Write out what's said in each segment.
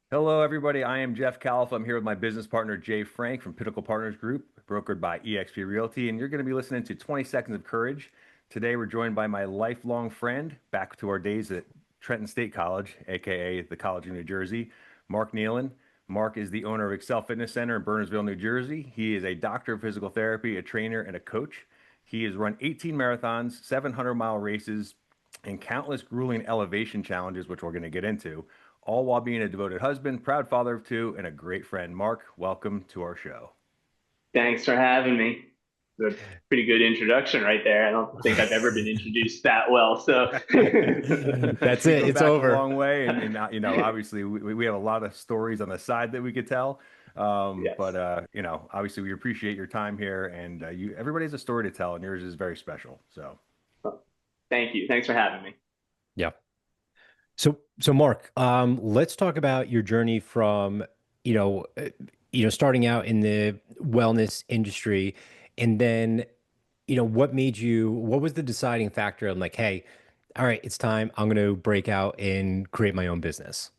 Hello, everybody. I am Jeff Kalafut. I'm here with my business partner, Jay Frank from Pinnacle Partners Group, brokered by eXp Realty. And you're going to be listening to 20 Seconds of Courage. Today, we're joined by my lifelong friend, back to our days at Trenton State College, aka the College of New Jersey, Mark Neilan. Mark is the owner of Excel Fitness Center in Bernardsville, New Jersey. He is a doctor of physical therapy, a trainer, and a coach. He has run 18 marathons, 700-mile races, and countless grueling elevation challenges, which we're going to get into, all while being a devoted husband, proud father of two, and a great friend. Mark, welcome to our show. Thanks for having me. It's a pretty good introduction right there. I don't think I've ever been introduced that well. So, That's We it. go It's back a over. long way, and obviously we have a lot of stories on the side that we could tell. But yes. obviously we appreciate your time here, and everybody has a story to tell, and yours is very special. So. Well, thank you. Thanks for having me. Yeah. So Mark, let's talk about your journey from, starting out in the wellness industry, and then, what was the deciding factor? I'm like, hey, all right, it's time. I'm going to break out and create my own business.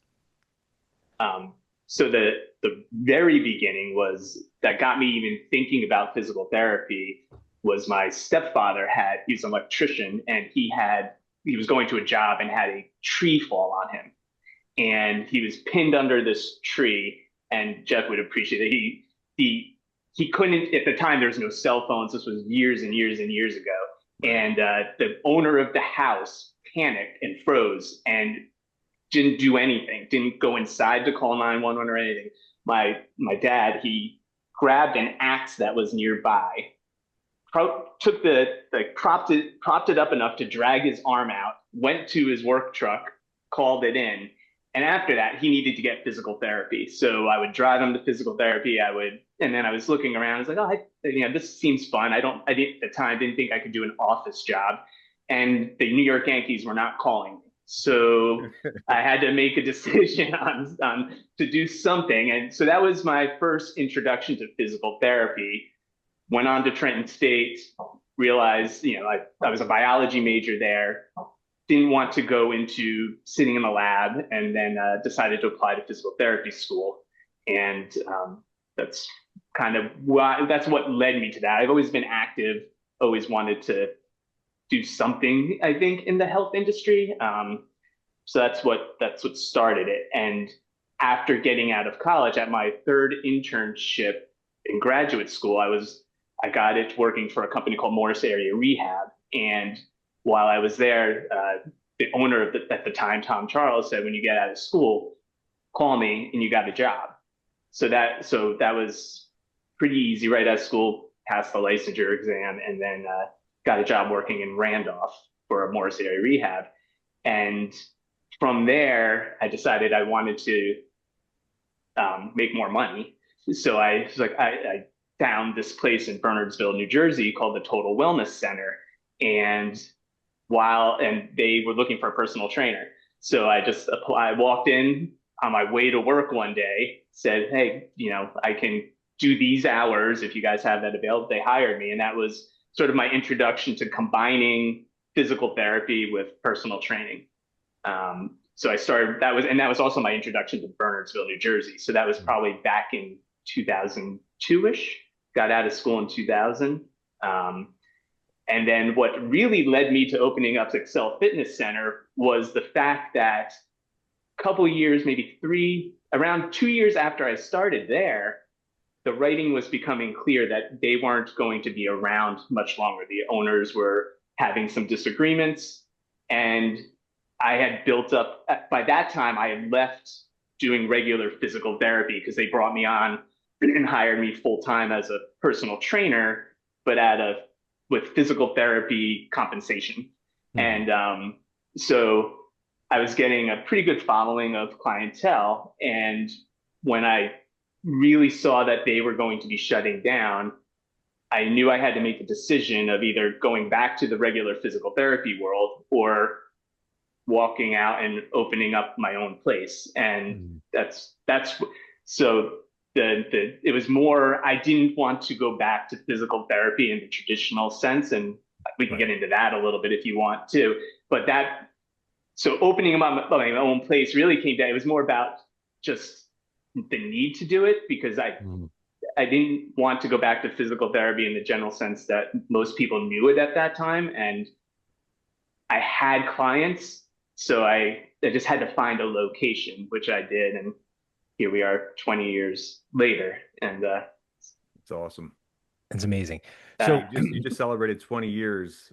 So the very beginning was that got me even thinking about physical therapy was my stepfather he's an electrician and he was going to a job and had a tree fall on him and he was pinned under this tree. And Jeff would appreciate it. He couldn't at the time. There was no cell phones. This was years and years and years ago. Right. And the owner of the house panicked and froze and didn't do anything. Didn't go inside to call 911 or anything. My dad, he grabbed an axe that was nearby, took the propped it up enough to drag his arm out, went to his work truck, called it in, and after that he needed to get physical therapy. So I would drive him to physical therapy. And then I was looking around. I was like, this seems fun. I didn't at the time didn't think I could do an office job, and the New York Yankees were not calling me. So I had to make a decision on to do something, and so that was my first introduction to physical therapy. Went on to Trenton State, realized, I was a biology major there, didn't want to go into sitting in the lab, and then decided to apply to physical therapy school. And that's that's what led me to that. I've always been active, always wanted to do something, I think, in the health industry. So that's what started it. And after getting out of college, at my third internship in graduate school, I got it working for a company called Morris Area Rehab. And while I was there, the owner at the time, Tom Charles, said, "When you get out of school, call me and you got a job." So that was pretty easy. Right out of school, passed the licensure exam, and then got a job working in Randolph for a Morris Area Rehab. And from there, I decided I wanted to make more money. So I was like, I found this place in Bernardsville, New Jersey called the Total Wellness Center. And and they were looking for a personal trainer. So I walked in on my way to work one day, said, "Hey, I can do these hours if you guys have that available." They hired me. And that was sort of my introduction to combining physical therapy with personal training. So I started, that was also my introduction to Bernardsville, New Jersey. So that was probably back in 2002-ish, got out of school in 2000. And then what really led me to opening up Excel Fitness Center was the fact that a couple years, maybe around 2 years after I started there, the writing was becoming clear that they weren't going to be around much longer. The owners were having some disagreements, and I had built up, by that time, I had left doing regular physical therapy because they brought me on and hired me full time as a personal trainer, but with physical therapy compensation. Hmm. And so I was getting a pretty good following of clientele. And when I really saw that they were going to be shutting down, I knew I had to make a decision of either going back to the regular physical therapy world or walking out and opening up my own place. And Hmm. that's so it was more, I didn't want to go back to physical therapy in the traditional sense, and we can Right. get into that a little bit if you want to. But that so opening up my own place really came down. It was more about just the need to do it because Mhm. I didn't want to go back to physical therapy in the general sense that most people knew it at that time. And I had clients, so I just had to find a location, which I did. And here we are 20 years later. And It's awesome. It's amazing. uh, So, You just celebrated 20 years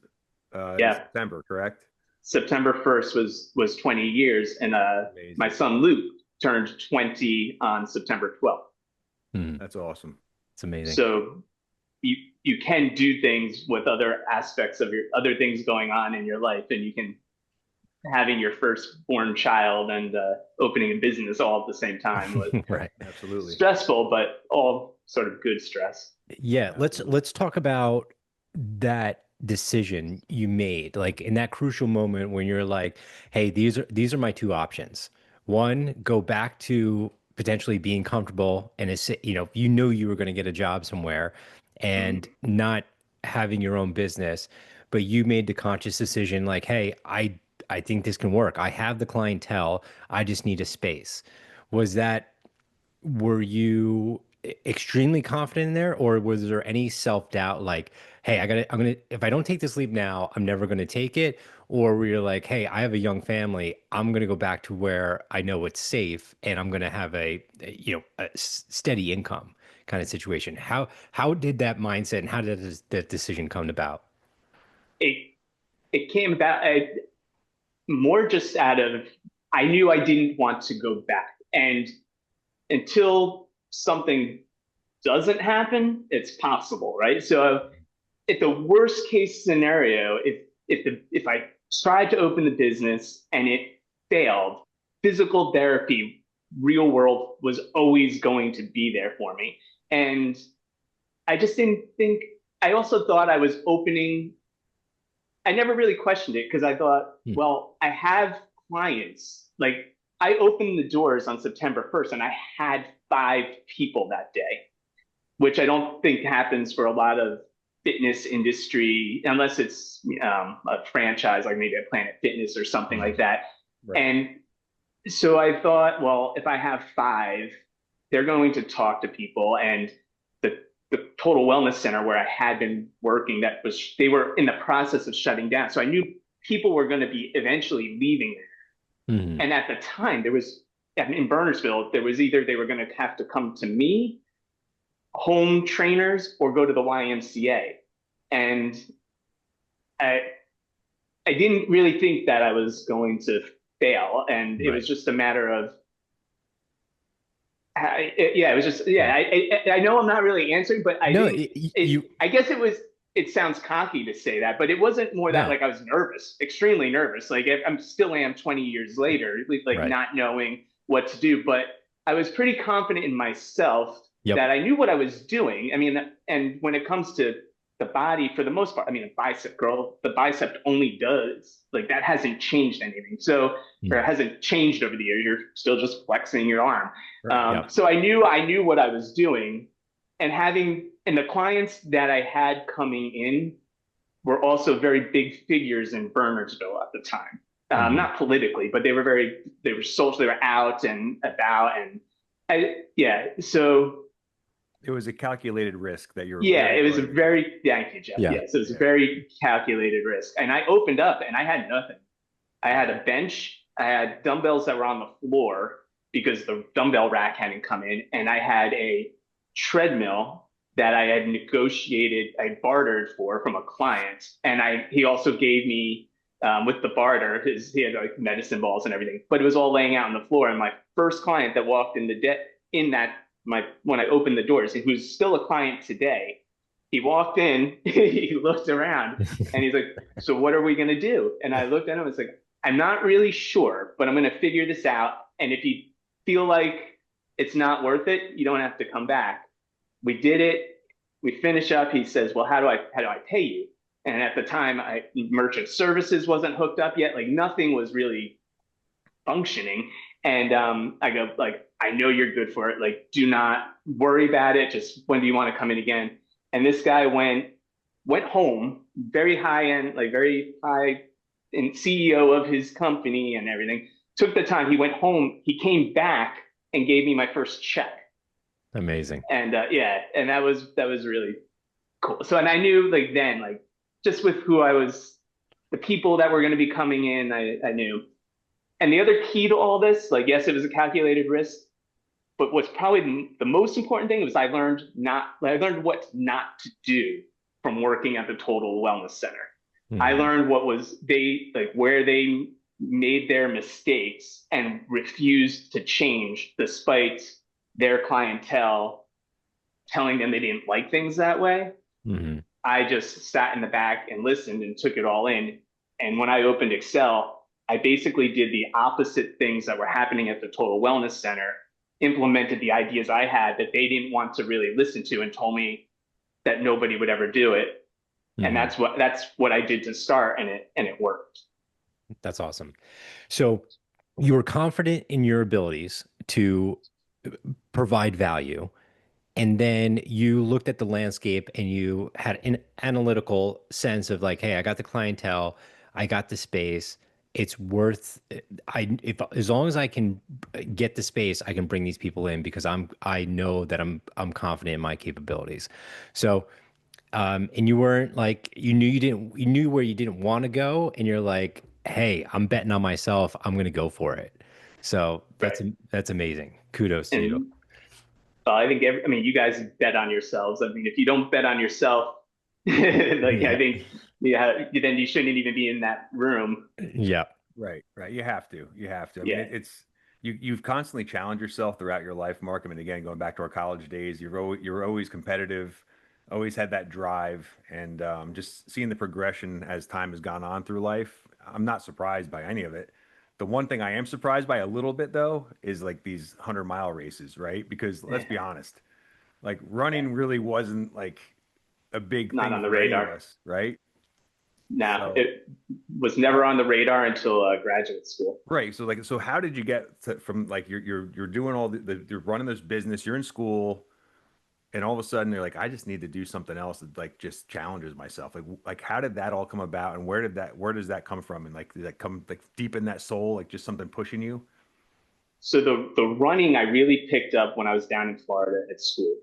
in yeah, September, correct? September 1st was 20 years. And my Amazing. son Luke turned 20 on September 12th. That's awesome. it's amazing. So you can do things with other aspects of your other things going on in your life, and you can having your firstborn child and opening a business all at the same time was Right. Absolutely. stressful, but all sort of good stress. Yeah, Absolutely. let's talk about that decision you made, like in that crucial moment when you're like, hey, these are my two options. One, go back to potentially being comfortable and it's, you know you were going to get a job somewhere and Mhm. not having your own business, but you made the conscious decision like, hey, I think this can work. I have the clientele. I just need a space. Was that were you extremely confident in there, or was there any self-doubt like, hey, if I don't take this leap now, I'm never gonna take it? Or were you like, hey, I have a young family, I'm gonna go back to where I know it's safe and I'm gonna have a steady income kind of situation? How did that mindset and how did that decision come about? it it came about more just out of I knew I didn't want to go back, and until something doesn't happen, it's possible, right? So if the worst case scenario, if I tried to open the business and it failed, physical therapy, real world was always going to be there for me. And I just didn't think I also thought I was opening I never really questioned it because I thought, Hmm. well, I have clients. Like I opened the doors on September 1st and I had 5 people that day, which I don't think happens for a lot of fitness industry unless it's a franchise like maybe a Planet Fitness or something like that. Right. And so I thought, well, if I have 5, they're going to talk to people, and the total wellness center where I had been working they were in the process of shutting down. So I knew people were going to be eventually leaving there. Hmm. And at the time, there was in Bernardsville, there was either they were going to have to come to me, home trainers, or go to the YMCA. And I I didn't really think that I was going to fail, and it was Right. just a matter of yeah, it was just yeah. Yeah. I know I'm not really answering, but I No, didn't. I guess it was. It sounds cocky to say that, but it wasn't more that no. like I was nervous, extremely nervous. Like I'm still am 20 years later, like Right. not knowing what to do. But I was pretty confident in myself Yep. that I knew what I was doing. I mean, and when it comes to the body, for the most part, I mean, a bicep girl, the bicep only does like that hasn't changed anything. So or it Mhm. hasn't changed over the years. You're still just flexing your arm. Right. Yep. So I knew what I was doing, and the clients that I had coming in were also very big figures in Bernardsville at the time. Hmm. Not politically, but they were social, they were out and about, and yeah. So It was a calculated risk that you were yeah, really it was a willing to take. very thank you, Jeff. Yeah. Yes, it was a Yeah. very calculated risk, and I opened up and I had nothing. I had Wow. a bench. I had dumbbells that were on the floor because the dumbbell rack hadn't come in, and I had a treadmill that I had negotiated, I bartered for from a client, and he also gave me with the barter he had like medicine balls and everything, but it was all laying out on the floor. And my first client that walked in in that my when I opened the doors, who's still a client today, he walked in, he looked around, and he's like, "So what are we gonna do?" And I looked at him and was like, I'm not really sure, but I'm going to figure this out. And if you feel like it's not worth it, you don't have to come back. We did it. We finish up. He says, well, how do I pay you? And at the time, merchant services wasn't hooked up yet. Like nothing was really functioning. And I go like, I know you're good for it. Like, do not worry about it. Just when do you want to come in again? And this guy went home, very high end, like very high and CEO of his company and everything, took the time. He went home. He came back and gave me my first check. Amazing. And yeah, and that was really cool. So, and I knew like then, like just with who I was, the people that were going to be coming in, I knew. And the other key to all this, like, yes, it was a calculated risk, but what's probably the most important thing was I learned what not to do from working at the Total Wellness Center. I Mhm. learned what was where they made their mistakes and refused to change despite their clientele telling them they didn't like things that way. Mhm. I just sat in the back and listened and took it all in. And when I opened Excel, I basically did the opposite things that were happening at the Total Wellness Center, implemented the ideas I had that they didn't want to really listen to and told me that nobody would ever do it. And Mhm. that's what I did to start, and it worked. That's awesome. So you were confident in your abilities to provide value. And then you looked at the landscape and you had an analytical sense of like, hey, I got the clientele, I got the space. It's worth if as long as I can get the space, I can bring these people in because I know that I'm confident in my capabilities. So and you weren't like you knew where you didn't want to go, and you're like, hey, I'm betting on myself. I'm gonna go for it. So Right. that's amazing. Kudos to you. And I think I mean, you guys bet on yourselves. I mean, if you don't bet on yourself, like I Yeah. think, yeah, then you shouldn't even be in that room. Yeah. Right, right. You have to. You have to. I mean, Yeah. it's you've constantly challenged yourself throughout your life, Mark. I mean, again, going back to our college days, you're always competitive, always had that drive, and just seeing the progression as time has gone on through life, I'm not surprised by any of it. The one thing I am surprised by a little bit though is like these 100-mile races, right? Because let's be honest, like running really wasn't like a big Not thing on the for any of radar. us, right? No, So it was never on the radar until graduate school. right. So like, so how did you get from like you're doing all you're running this business, you're in school, and all of a sudden you're like, I just need to do something else that like just challenges myself. Like how did that all come about, and where does that come from, and like did that come like deep in that soul, like just something pushing you? So the running I really picked up when I was down in Florida at school.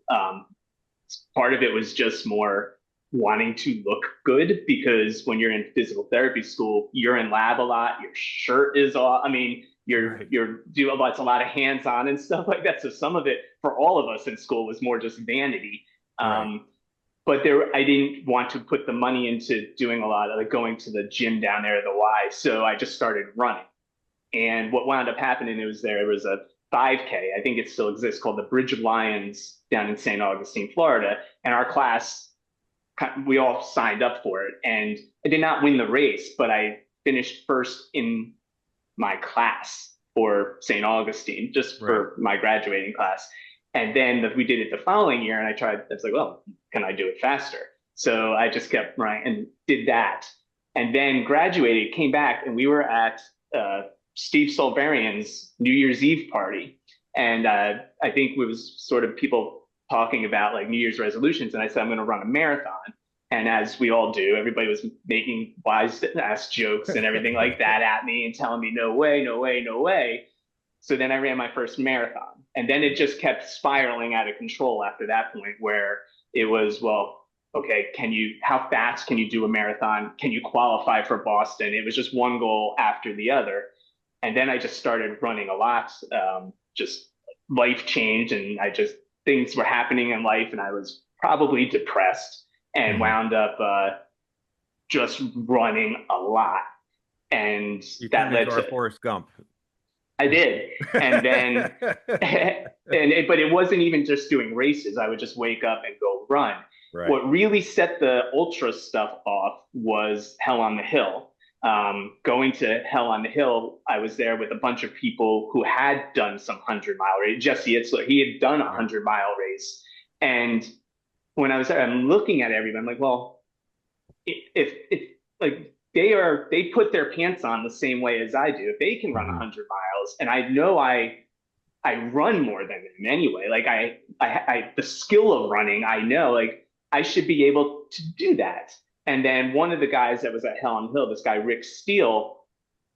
Part of it was just more wanting to look good because when you're in physical therapy school, you're in lab a lot. Your shirt is off. I mean, Right. you're doing a lot of hands on and stuff like that. So some of it for all of us in school was more just vanity. Right. But I didn't want to put the money into doing a lot of like going to the gym down there at the Y. So I just started running. And what wound up happening is there was a 5K, I think it still exists, called the Bridge of Lions down in St. Augustine, Florida. And our class, we all signed up for it. And I did not win the race, but I finished first in my class for St. Augustine, just Right. for my graduating class. And then we did it the following year, and I was like, well, can I do it faster? So I just kept running and did that. And then graduated, came back, and we were at uh, Steve Solberian's New Year's Eve party. And I think it was sort of people talking about like New Year's resolutions. And I said, I'm going to run a marathon. And as we all do, everybody was making wise ass jokes and everything like that at me and telling me, no way, no way, no way. So then I ran my first marathon. And then it just kept spiraling out of control after that point, where it was, well, okay, how fast can you do a marathon? Can you qualify for Boston? It was just one goal after the other. And then I just started running a lot. Just life changed, and things were happening in life, and I was probably depressed and Mhm. wound up just running a lot. And You that turned led into our to, Forrest Gump. I did. And then, but it wasn't even just doing races. I would just wake up and go run. Right. What really set the ultra stuff off was Hell on the Hill. Going to Hell on the Hill, I was there with a bunch of people who had done some 100-mile race. Jesse Itzler, he had done a Right. 100-mile race. And when I was there, I'm looking at everybody. I'm like, well, if like they put their pants on the same way as I do. If they can run Mhm. 100 miles, and I know I run more than them anyway. Like the skill of running, I know like I should be able to do that. And then one of the guys that was at Hell on Hill, this guy Rick Steele,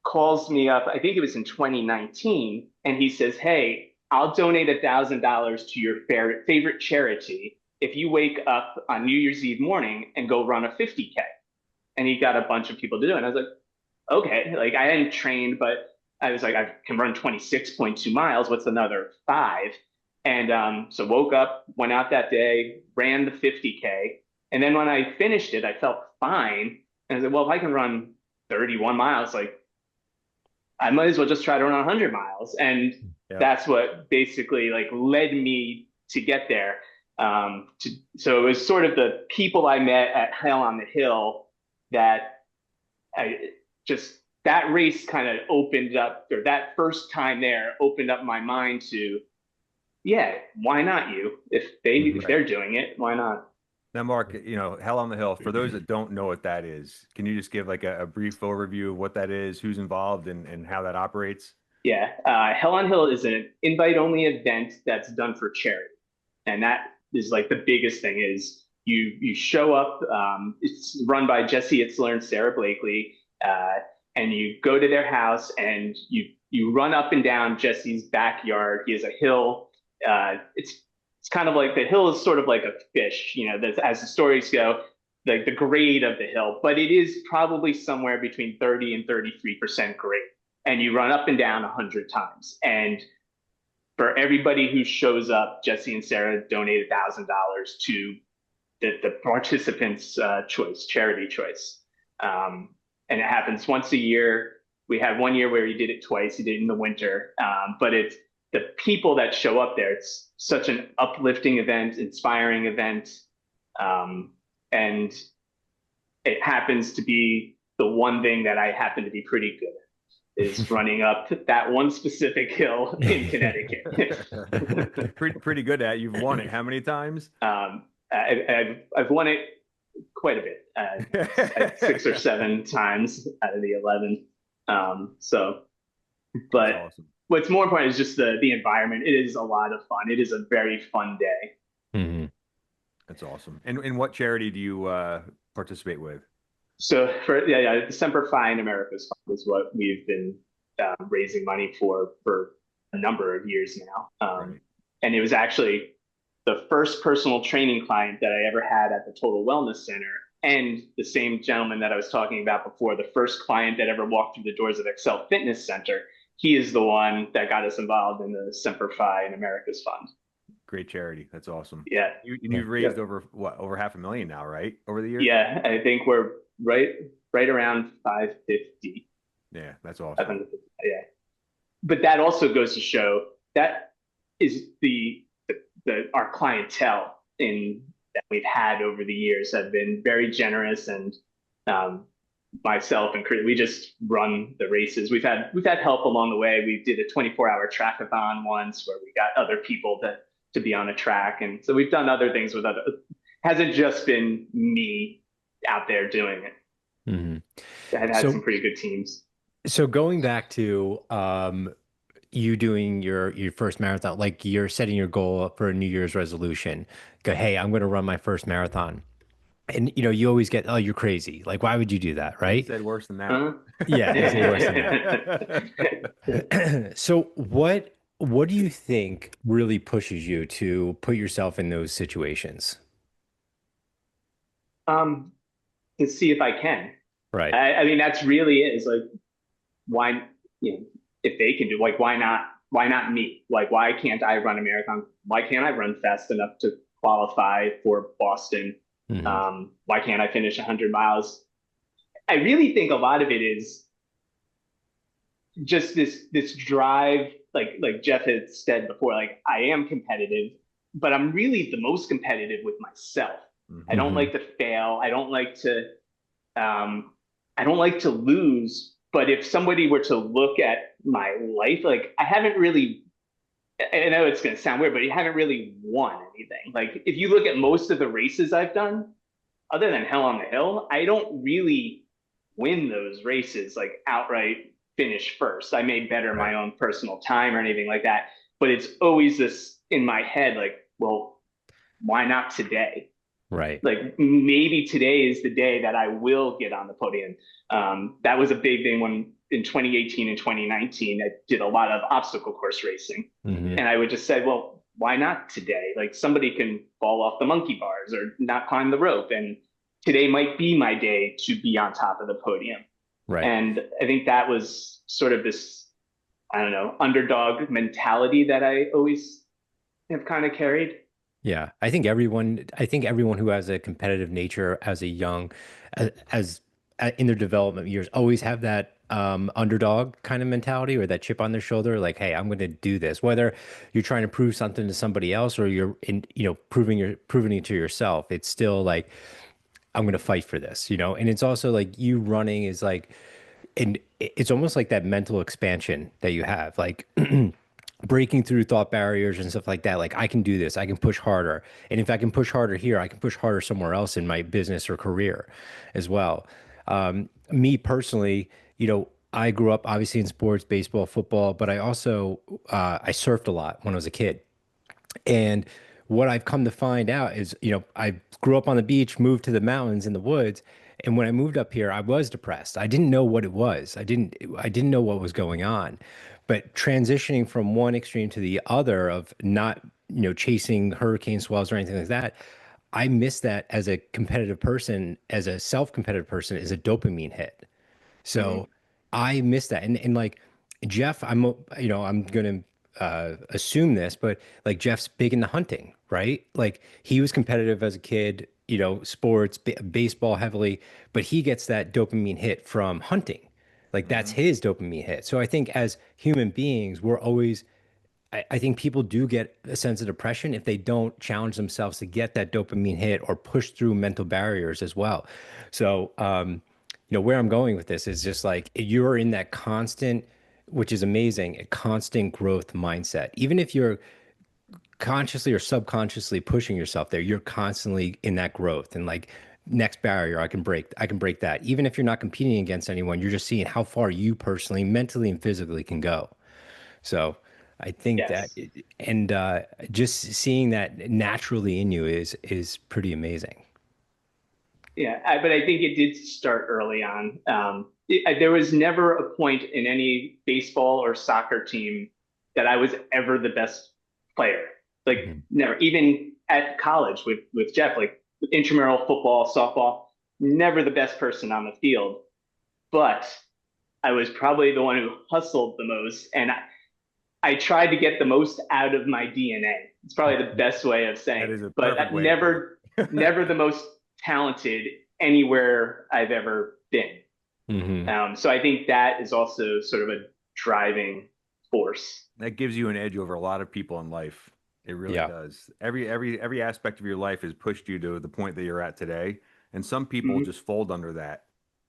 calls me up. I think it was in 2019, and he says, "Hey, I'll donate $1,000 to your favorite charity if you wake up on New Year's Eve morning and go run a 50K. And he got a bunch of people to do it. And I was like, okay, like I hadn't trained, but I was like, I can run 26.2 miles. What's another 5? And so woke up, went out that day, ran the 50K. And then when I finished it, I felt fine. And I said, well, if I can run 31 miles, like I might as well just try to run 100 miles. And that's what basically like led me to get there. So it was sort of the people I met at Hell on the Hill that that race kind of opened up, or that first time there opened up my mind to, yeah, why not you? If they're doing it, why not? Now, Mark, Hell on the Hill, for those that don't know what that is, can you just give like a brief overview of what that is, who's involved, and how that operates? Yeah, Hell on Hill is an invite-only event that's done for charity. And that is like the biggest thing is you show up, it's run by Jesse Itzler and Sarah Blakely, and you go to their house and you run up and down Jesse's backyard. He has a hill. It's kind of like the hill is sort of like a fish, as the stories go, like the grade of the hill, but it is probably somewhere between 30 and 33% grade. And you run up and down 100 times. And for everybody who shows up, Jesse and Sarah donate $1,000 to the participants' charity choice. And it happens once a year. We had one year where he did it twice. He did it in the winter. But it's the people that show up there. It's such an uplifting event, inspiring event. And it happens to be the one thing that I happen to be pretty good at, is running up that one specific hill in Connecticut. pretty good at. You've won it how many times? I've won it quite a bit, 6 or 7 times out of the 11. But awesome. What's more important is just the environment. It is a lot of fun. It is a very fun day. Mm-hmm. That's awesome. And what charity do you participate with? So the Semper Fi in America's Fund is what we've been raising money for a number of years now. Right. And it was actually the first personal training client that I ever had at the Total Wellness Center, and the same gentleman that I was talking about before, the first client that ever walked through the doors of Excel Fitness Center. He is the one that got us involved in the Semper Fi in America's Fund. Great charity. That's awesome. Yeah. You've raised over $500,000 now, right? Over the years? Yeah, I think we're right around 550. Yeah, that's awesome. Yeah. But that also goes to show that is our clientele that we've had over the years have been very generous, and myself and Chris, we just run the races. We've had help along the way. We did a 24-hour trackathon once where we got other people to be on a track, and so we've done other things with other. Hasn't just been me out there doing it. Mm-hmm. I've had some pretty good teams. So going back to you doing your first marathon, like you're setting your goal up for a New Year's resolution. Go, hey, I'm going to run my first marathon. And, you always get, oh, you're crazy. Like, why would you do that, right? You said worse than that. Yeah, you said worse than that. So what do you think really pushes you to put yourself in those situations? To see if I can. Right. I mean, that's really it. It's like, why, if they can do, like, why not me? Like, why can't I run a marathon? Why can't I run fast enough to qualify for Boston? Mm-hmm. Why can't I finish 100 miles? I really think a lot of it is just this drive, like Jeff had said before, like I am competitive, but I'm really the most competitive with myself. Mm-hmm. I don't like to fail. I don't like to lose. But if somebody were to look at my life, like I haven't really, I know it's going to sound weird, but you haven't really won anything. Like if you look at most of the races I've done, other than Hell on the Hill, I don't really win those races, like outright finish first. I may better my own personal time or anything like that. But it's always this in my head, like, well, why not today? Right. Like maybe today is the day that I will get on the podium. That was a big thing when in 2018 and 2019, I did a lot of obstacle course racing. Hmm. And I would just say, well, why not today? Like somebody can fall off the monkey bars or not climb the rope. And today might be my day to be on top of the podium. Right. And I think that was sort of this, I don't know, underdog mentality that I always have kind of carried. Yeah, I think everyone who has a competitive nature as a young, as in their development years, always have that underdog kind of mentality or that chip on their shoulder, like, hey, I'm going to do this. Whether you're trying to prove something to somebody else or you're in, proving it to yourself, it's still like, I'm going to fight for this, And it's also like you running is like, and it's almost like that mental expansion that you have, like breaking through thought barriers and stuff like that. Like I can do this, I can push harder. And if I can push harder here, I can push harder somewhere else in my business or career as well. Me personally, I grew up obviously in sports, baseball, football, but I also I surfed a lot when I was a kid. And what I've come to find out is, I grew up on the beach, moved to the mountains in the woods, and when I moved up here, I was depressed. I didn't know what it was. I didn't know what was going on. But transitioning from one extreme to the other of not, chasing hurricane swells or anything like that, I miss that as a competitive person, as a self-competitive person, is a dopamine hit. Mm-hmm. So I miss that. And like Jeff, I'm gonna assume this, but like Jeff's big into hunting, right? Like he was competitive as a kid, sports, baseball heavily, but he gets that dopamine hit from hunting. Like that's Hmm. his dopamine hit. So I think as human beings, we're always I think people do get a sense of depression if they don't challenge themselves to get that dopamine hit or push through mental barriers as well. So, where I'm going with this is just like you're in that constant, which is amazing, a constant growth mindset. Even if you're consciously or subconsciously pushing yourself there, you're constantly in that growth and like next barrier I can break that. Even if you're not competing against anyone, you're just seeing how far you personally, mentally and physically can go. So I think that, Yes. and just seeing that naturally in you is pretty amazing. Yeah, but I think it did start early on. There was never a point in any baseball or soccer team that I was ever the best player. Like Mhm. never, even at college with Jeff, like intramural football, softball, never the best person on the field. But I was probably the one who hustled the most, and I tried to get the most out of my DNA. It's probably the best way of That saying, is a but perfect way to put never, it. never the most talented anywhere I've ever been. Hmm. So I think that is also sort of a driving force. That gives you an edge over a lot of people in life. It really Yeah. does. Every aspect of your life has pushed you to the point that you're at today. And some people Mhm. just fold under that.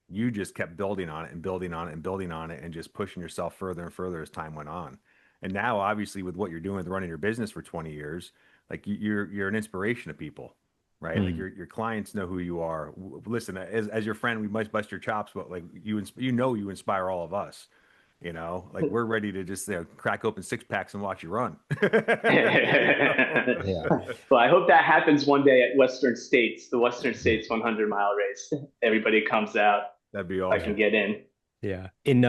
You just kept building on it and building on it and building on it and just pushing yourself further and further as time went on. And now, obviously, with what you're doing with running your business for 20 years, like you're an inspiration to people, right? Like Mm. your clients know who you are. Listen, as your friend, we might bust your chops, but like you inspire all of us. Like we're ready to just crack open six packs and watch you run. You know? Yeah. Well, I hope that happens one day at Western States, the Western States 100-mile race. Everybody comes out. That'd be If I can awesome. get in. Yeah. In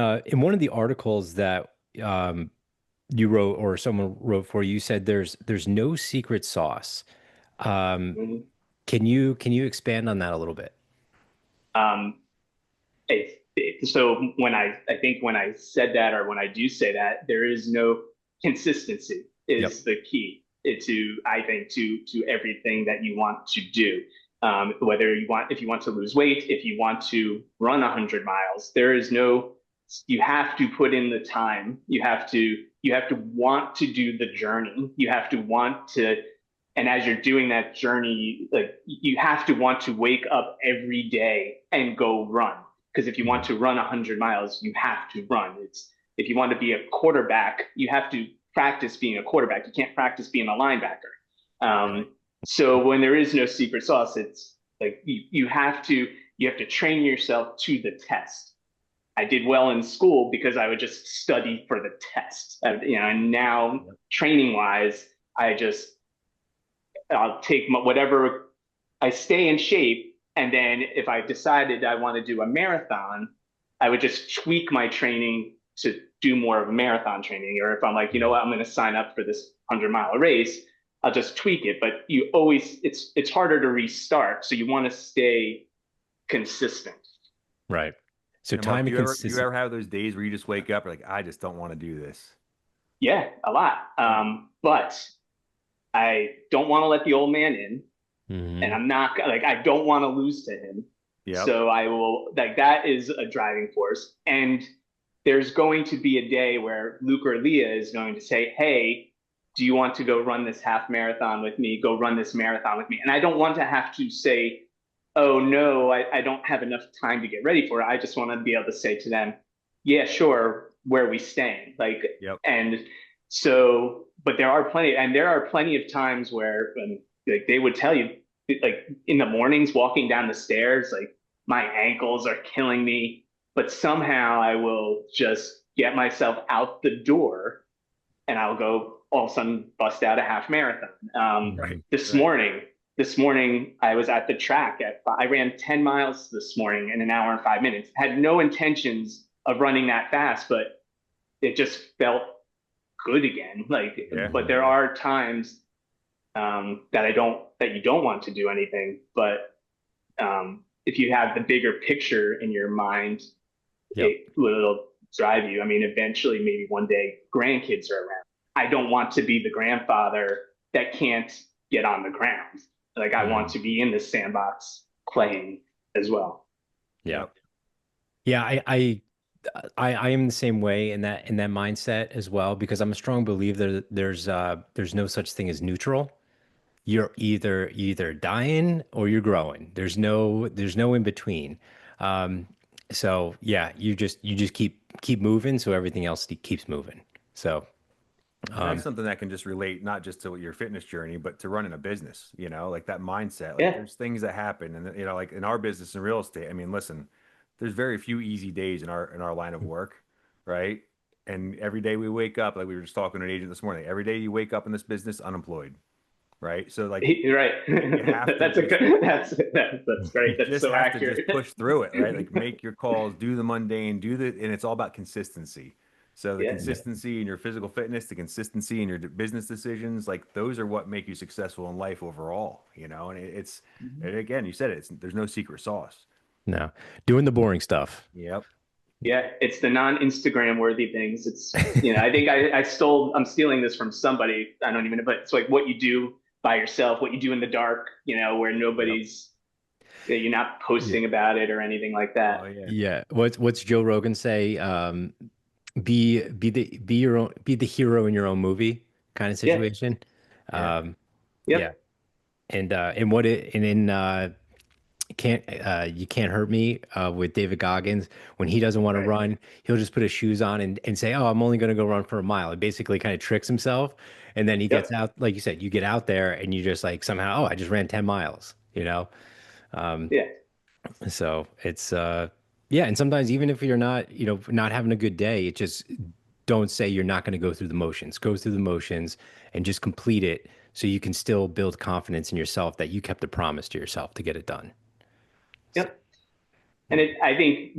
one of the articles that you wrote or someone wrote for you, you said there's no secret sauce. Um, Mhm. can you expand on that a little bit? Um, so I think when I said that, or when I do say that, there is no consistency Yep. is the key to, I think, to everything that you want to do. Whether if you want to lose weight, if you want to run 100 miles, there is no, you have to put in the time. You have to want to do the journey. You have to want to, and as you're doing that journey, like you have to want to wake up every day and go run. Because if you want Mhm. to run 100 miles, you have to run. It's if you want to be a quarterback, you have to practice being a quarterback. You can't practice being a linebacker. Right. So when there is no secret sauce, it's like you have to train yourself to the test. I did well in school because I would just study for the test. And now Yep. training wise, I'll take whatever. I stay in shape. And then if I decided I want to do a marathon, I would just tweak my training to do more of a marathon training. Or if I'm like, you know what, I'm going to sign up for this 100-mile race, I'll just tweak it. But you always, it's harder to restart. So you want to stay consistent. Right. So And Mark, time and you ever consistency. have those days where you just wake up, like, I just don't want to do this? Yeah, a lot. But I don't want to let the old man in, and Hmm. I'm not like I don't want to lose to him. Yep. So I will like that is a driving force. And there's going to be a day where Luke or Leah is going to say, "Hey, do you want to go run this half marathon with me? Go run this marathon with me." And I don't want to have to say, "Oh no, I don't have enough time to get ready for it." I just want to be able to say to them, "Yeah, sure, where are we staying?" Like, Yep. and so, but there are plenty of times where like they would tell you, like in the mornings, walking down the stairs, like my ankles are killing me, but somehow I will just get myself out the door and I'll go all of a sudden bust out a half marathon. Right. This Right. morning, this morning I was at the track I ran 10 miles this morning in an hour and 5 minutes. Had no intentions of running that fast, but it just felt good again. Like, Yeah. but there Hmm. are times that you don't want to do anything. But if you have the bigger picture in your mind, Yep. it will drive you. I mean, eventually, maybe one day, grandkids are around. I don't want to be the grandfather that can't get on the ground. Like, I want Hmm. to be in the sandbox playing as well. Yeah. Yep. Yeah. I am the same way in that mindset as well, because I'm a strong believer that there's no such thing as neutral. You're either dying or you're growing. There's no in between. Um, so yeah, you just keep moving, so everything else keeps moving. So And that's um, something that can just relate not just to your fitness journey, but to running a business, like that mindset. Like Yeah. there's things that happen and like in our business in real estate, I mean, listen, there's very few easy days in our line of work, right? And every day we wake up, like we were just talking to an agent this morning, every day you wake up in this business unemployed, right? So like Right. you have to That's a just good, that's you great. That's just so have to just accurate. push through it, right? Like make your calls, do the mundane, and it's all about consistency. So the Yeah. yeah, consistency in your physical fitness, the consistency in your business decisions, like those are what make you successful in life overall, And and again, you said it, there's no secret sauce. no, doing the boring stuff. Yep. Yeah, it's the non-Instagram worthy things. I think I'm stealing this from somebody. I don't even know, but it's like what you do by yourself, what you do in the dark, where Yep. you're not Yeah. posting about it or anything like Oh that. yeah. Yeah. What's Joe Rogan say? Be your own, be the hero in your own movie kind of Yeah. situation. Yeah. Um, yeah. Yep. And what it and in can't you can't hurt me with David Goggins, when he doesn't want to Right. run, he'll just put his shoes on and say, "Oh, I'm only going to go run for a mile." It basically kind of tricks himself, and then he gets Yep. out, like you said, you get out there and you just like somehow, oh, I just ran 10 miles, Um, Yeah. so it's yeah, and sometimes even if you're not, not having a good day, it just don't say you're not going to go through the motions. Go through the motions and just complete it so you can still build confidence in yourself that you kept a promise to yourself to get it done. So, Yep. And I think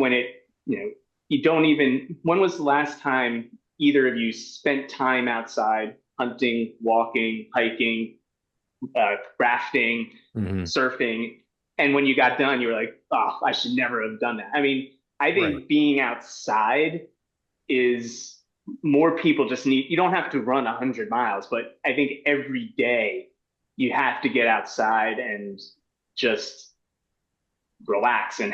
you don't even, when was the last time either of you spent time outside hunting, walking, hiking, rafting, mhm. surfing, and when you got done, you were like, "Oh, I should never have done that." I mean, I Right. think being outside is more people just need. You don't have to run 100 miles, but I think every day you have to get outside and just relax and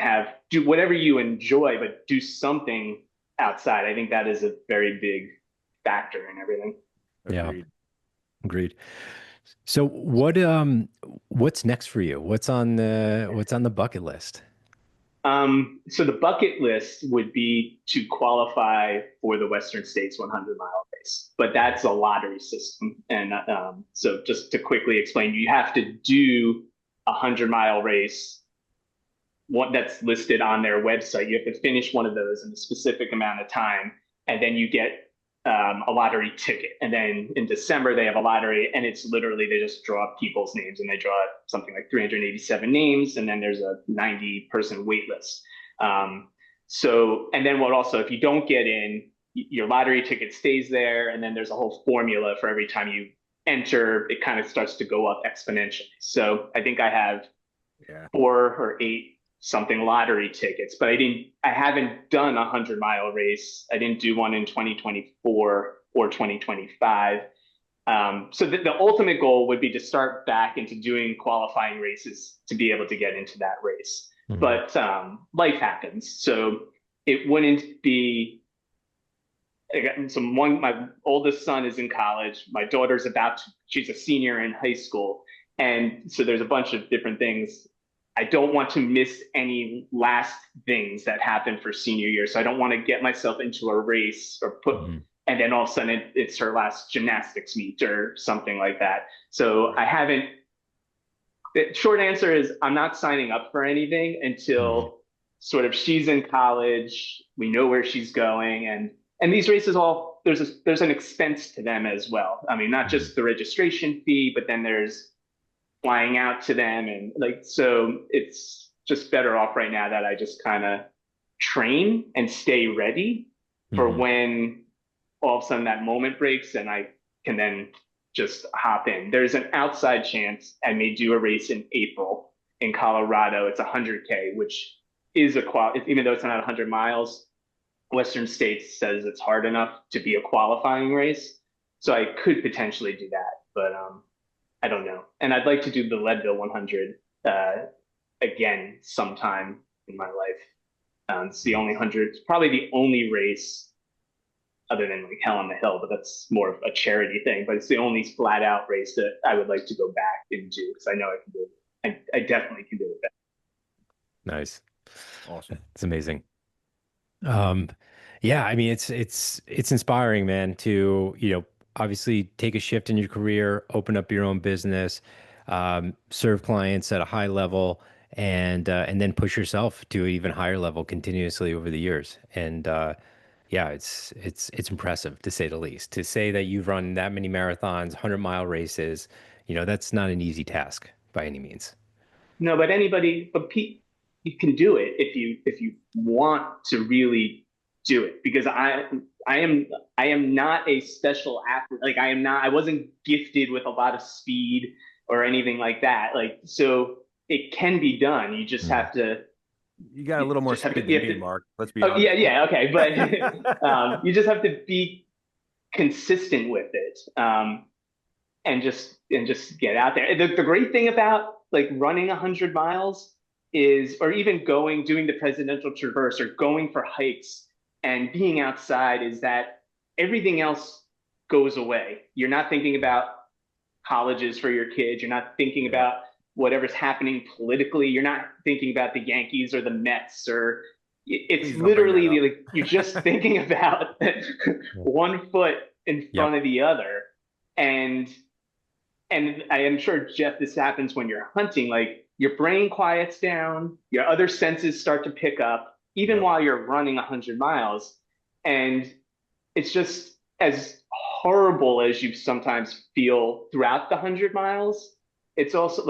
do whatever you enjoy, but do something outside. I think that is a very big factor in everything. Yeah, Agreed. agreed. So what's next for you? What's on the bucket list? So the bucket list would be to qualify for the Western States 100-mile race, but that's a lottery system. And so just to quickly explain, you have to do a 100-mile race, one that's listed on their website. You have to finish one of those in a specific amount of time, and then you get a lottery ticket. And then in December, they have a lottery, and it's literally they just draw up people's names, and they draw something like 387 names, and then there's a 90-person wait list. And then what also, if you don't get in, your lottery ticket stays there, and then there's a whole formula for every time you enter, it kind of starts to go up exponentially. So I think I have 4 or 8 something lottery tickets, but I haven't done a 100-mile race. I didn't do one in 2024 or 2025. So the ultimate goal would be to start back into doing qualifying races to be able to get into that race. Mm-hmm. But life happens. So it wouldn't be, my oldest son is in college. My daughter's she's a senior in high school. And so there's a bunch of different things. I don't want to miss any last things that happen for senior year. So I don't want to get myself into a race or and then all of a sudden it's her last gymnastics meet or something like that. So the short answer is I'm not signing up for anything until sort of she's in college, we know where she's going, and these races there's an expense to them as well. I mean, not just the registration fee, but then there's flying out to them, and so it's just better off right now that I just kind of train and stay ready for when all of a sudden that moment breaks and I can then just hop in. There's an outside chance I may do a race in April in Colorado. It's 100K, which is even though it's not 100 miles, Western States says it's hard enough to be a qualifying race. So I could potentially do that, but I don't know. And I'd like to do the Leadville 100 again sometime in my life. It's probably the only race other than like Hell on the Hill, but that's more of a charity thing. But it's the only flat out race that I would like to go back and do because I know I can do it. I definitely can do it. Nice. Awesome. It's amazing. Yeah, I mean, it's inspiring, man, to, obviously take a shift in your career, open up your own business, serve clients at a high level, and then push yourself to an even higher level continuously over the years. And yeah, it's impressive to say the least. To say that you've run that many marathons, 100-mile races, that's not an easy task by any means. No, but you can do it if you want to really do it, because I am not a special athlete. Like I wasn't gifted with a lot of speed or anything like that. So it can be done. You just have to. You got a little more speed than me, Mark. Let's be honest. Yeah, okay, but you just have to be consistent with it, and just get out there. The great thing about running 100 miles is, or even doing the Presidential Traverse or going for hikes and being outside, is that everything else goes away. You're not thinking about colleges for your kids. You're not thinking about whatever's happening politically. You're not thinking about the Yankees or the Mets, or it's literally you're just thinking about one foot in front of the other. And I am sure, Jeff, this happens when you're hunting. Your brain quiets down, your other senses start to pick up, even while you're running 100 miles. And it's just as horrible as you sometimes feel throughout the 100 miles. It's also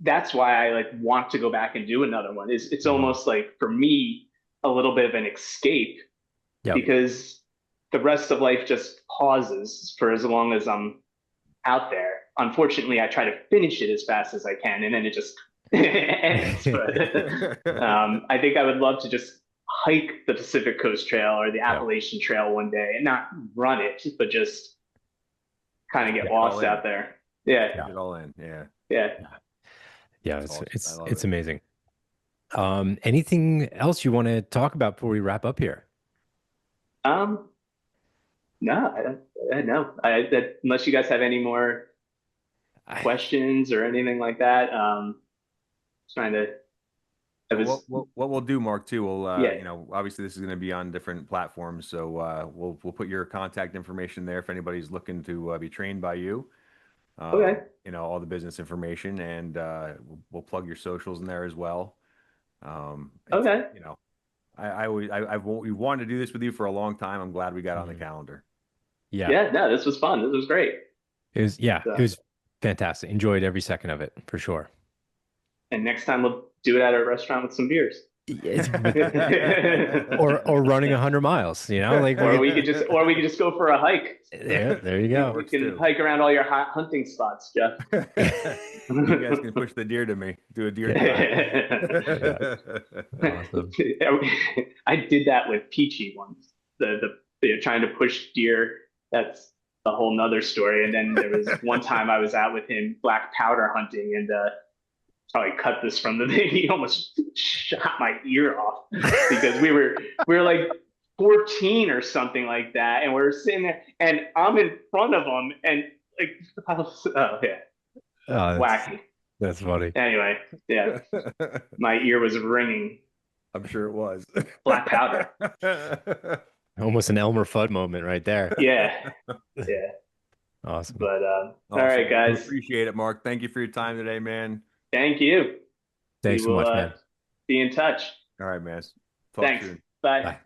that's why I want to go back and do another one. It's almost for me, a little bit of an escape, because the rest of life just pauses for as long as I'm out there. Unfortunately, I try to finish it as fast as I can, and then it just ends. But I think I would love to just hike the Pacific Coast Trail or the Appalachian Trail one day, and not run it, but just kind of get lost out there. Yeah. Get it all in. Yeah. Yeah. Yeah. It's amazing. Anything else you want to talk about before we wrap up here? No, unless you guys have any more questions or anything like that. Trying to. What we'll do, Mark, too. We'll, obviously this is going to be on different platforms, so we'll put your contact information there if anybody's looking to be trained by you. Okay. All the business information, and we'll plug your socials in there as well. Okay. We wanted to do this with you for a long time. I'm glad we got on the calendar. Yeah. Yeah, no, this was fun. This was great. It So, was fantastic. Enjoyed every second of it for sure. and next time we'll do it at a restaurant with some beers. It's or running 100 miles, like Or we could just go for a hike. there you We, go. we can hike around all your hunting spots, Jeff. You guys can push the deer to me. Do a deer dive. Awesome. I did that with Peachy once. Trying to push deer. That's a whole nother story. And then there was one time I was out with him black powder hunting, and probably cut this from the thing. He almost shot my ear off because we were like 14 or something like that, and we were sitting there, and I'm in front of him, and like, oh yeah, wacky. That's funny. Anyway, yeah, my ear was ringing. I'm sure it was. Black powder. Almost an Elmer Fudd moment right there. Yeah. Awesome. But Awesome. all right, guys. Appreciate it, Mark. Thank you for your time today, man. Thank you. Thanks so much, man. Be in touch. All right, man. Talk Thanks. soon. Bye. Bye.